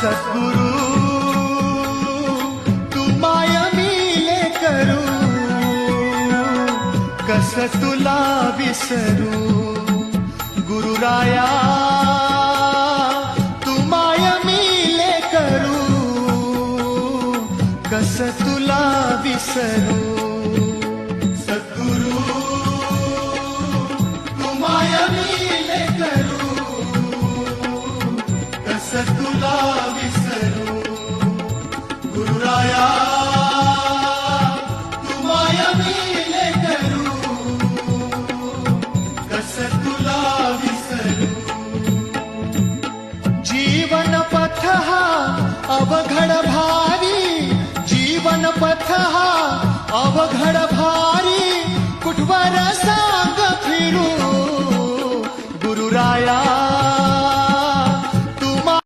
सद्गुरु तू माय मिले करू, कस तुला विसरू. गुरुराया तू माय मिले करू, कस तुला विसरू. सद्गुरु तू माय मिले करू, कस तुला विसरू. गुरुराया तू माय मिले करू, कस तुला विसरू. जीवन पथ हा अवघड भारी, जीवन पथ हा अवघड भारी, कुठवर सांग फिरू. गुरुराया